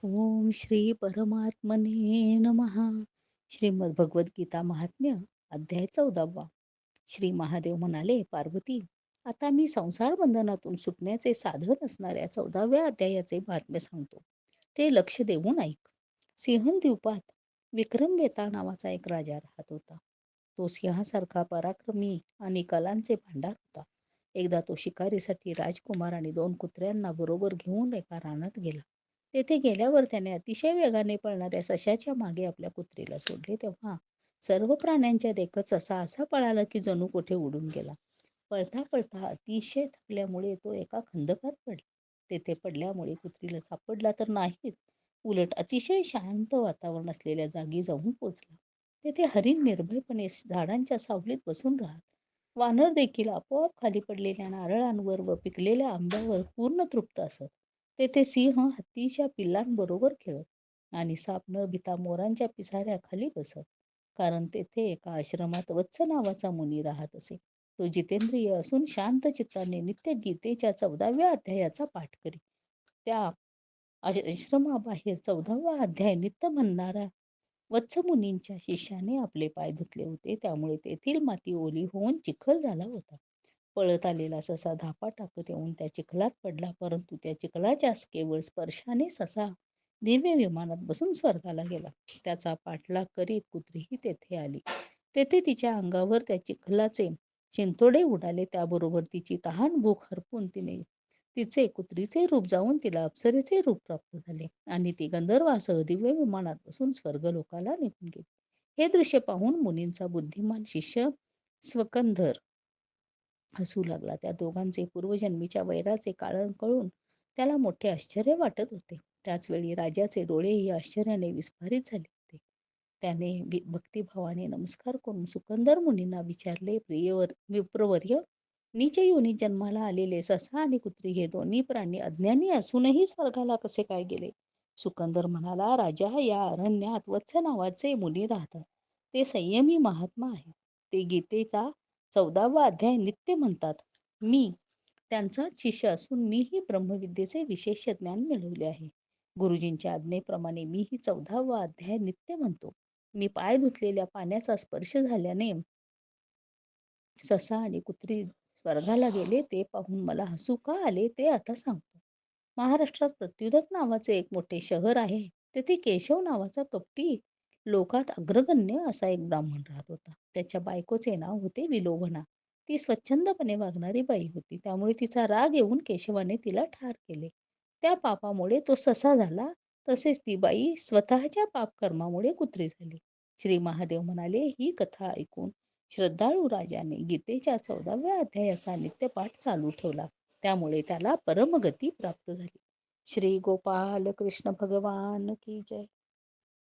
ओम श्री परमात्मने नमः. श्रीमद भगवद्गीता महात्म्य अध्याय 14. श्री महादेव म्हणाले, पार्वती, आता मी संसार बंधनातून सुटण्याचे साधन असणाऱ्या 14व्या अध्यायाचे महात्म्य सांगतो. ते लक्ष देऊन ऐक. सिंहण द्वीपात विक्रम वेताळ नावाचा एक राजा राहत होता. तो सिंहासारखा पराक्रमी आणि कलांचे भांडार होता. एकदा तो शिकारीसाठी राजकुमार आणि 2 कुत्र्यांना बरोबर घेऊन एका रानात गेला. तेथे गेल्यावर त्याने अतिशय वेगाने पळणाऱ्या सशाच्या मागे आपल्या कुत्रीला सोडले. तेव्हा सर्व प्राण्यांच्या देखत ससा असा पळाला की जणू कुठे उडून गेला. पळता पळता अतिशय थकल्यामुळे तो एका खंदकात पडला. तेथे पडल्यामुळे कुत्रीला सापडला तर नाहीच, उलट अतिशय शांत वातावरण असलेल्या जागी जाऊन पोचला. तेथे हरिण निर्भयपणे झाडांच्या सावलीत बसून राहत. वानर देखील आपोआप खाली पडलेल्या नारळांवर व पिकलेल्या आंब्यावर पूर्ण तृप्त असत. तेथे सिंह हत्तीच्या पिल्लांबरोबर खेळत आणि साप न भिता मोरांच्या पिसाऱ्याखाली बसत. कारण तेथे एका आश्रमात वत्स नावाचा मुनी राहत असे. तो जितेंद्रिय असून शांत चित्ताने नित्य गीतेच्या 14व्या अध्यायाचा पाठ करी. त्या आश्रमाबाहेर 14वा अध्याय नित्य म्हणणारा वत्समुनींच्या शिष्याने आपले पाय धुतले होते. त्यामुळे तेथील माती ओली होऊन चिखल झाला होता. पळत आलेला ससा धापा टाकत येऊन त्या चिखलात पडला, परंतु त्या चिखलाच्या केवळ स्पर्शाने ससा दिव्य विमानात बसून स्वर्गाला गेला. त्याचा पाठलाग करीत कुत्रीही तेथे आली. तेथे तिच्या अंगावर त्या चिखलाचे शिंतोडे उडाले. त्याबरोबर तिची तहान भूक हरपून तिचे कुत्रीचे रूप जाऊन तिला अप्सरेचे रूप प्राप्त झाले आणि ती गंधर्वासह दिव्य विमानात बसून स्वर्गलोकाला निघून गेली. हे दृश्य पाहून मुनींचा बुद्धिमान शिष्य स्वकंधर हसू लागला. त्या दोघांचे पूर्वजन्मीच्या वैराचे कारण कळून त्याला मोठे आश्चर्य वाटत होते. त्याचवेळी राजाचे डोळेही आश्चर्याने विस्फारित झाले होते. त्याने भक्तिभावाने नमस्कार करून सुकंदर मुनींना विचारले, विप्रवर्य, नीच योनीत जन्माला आलेले ससा आणि कुत्री हे दोन्ही प्राणी अज्ञानी असूनही स्वर्गाला कसे काय गेले? सुकंदर म्हणाला, राजा, या अरण्यात वत्स नावाचे मुनी राहतात. ते संयमी महात्मा आहेत. ते गीतेचा 14वा अध्याय नित्य म्हणतात. मी त्यांचा शिष्य असून मीही ब्रह्मविद्येचे विशेष ज्ञान मिळवले आहे. गुरुजींच्या आज्ञेप्रमाणे मीही 14वा अध्याय नित्य म्हणतो. मी पाय धुतलेल्या पाण्याचा स्पर्श झाल्याने ससा आणि कुत्री स्वर्गाला गेले. ते पाहून मला हसू का आले ते आता सांगतो. महाराष्ट्रात प्रत्युदक नावाचे एक मोठे शहर आहे. तेथे केशव नावाचा कपटी, लोकात अग्रगण्य असा एक ब्राह्मण राहत होता. त्याच्या बायकोचे नाव होते विलोभना. ती स्वच्छंदपणे वागणारी बाई होती. त्यामुळे तिचा राग येऊन केशवाने तिला ठार केले. त्या पापामुळे तो ससा झाला. तसेच ती बाई स्वतःच्या पापकर्मामुळे कुत्री झाली. श्री महादेव म्हणाले, ही कथा ऐकून श्रद्धाळू राजाने गीतेच्या 14व्या अध्यायाचा नित्यपाठ चालू ठेवला. त्यामुळे त्याला परमगती प्राप्त झाली. श्री गोपाल कृष्ण भगवान की जय.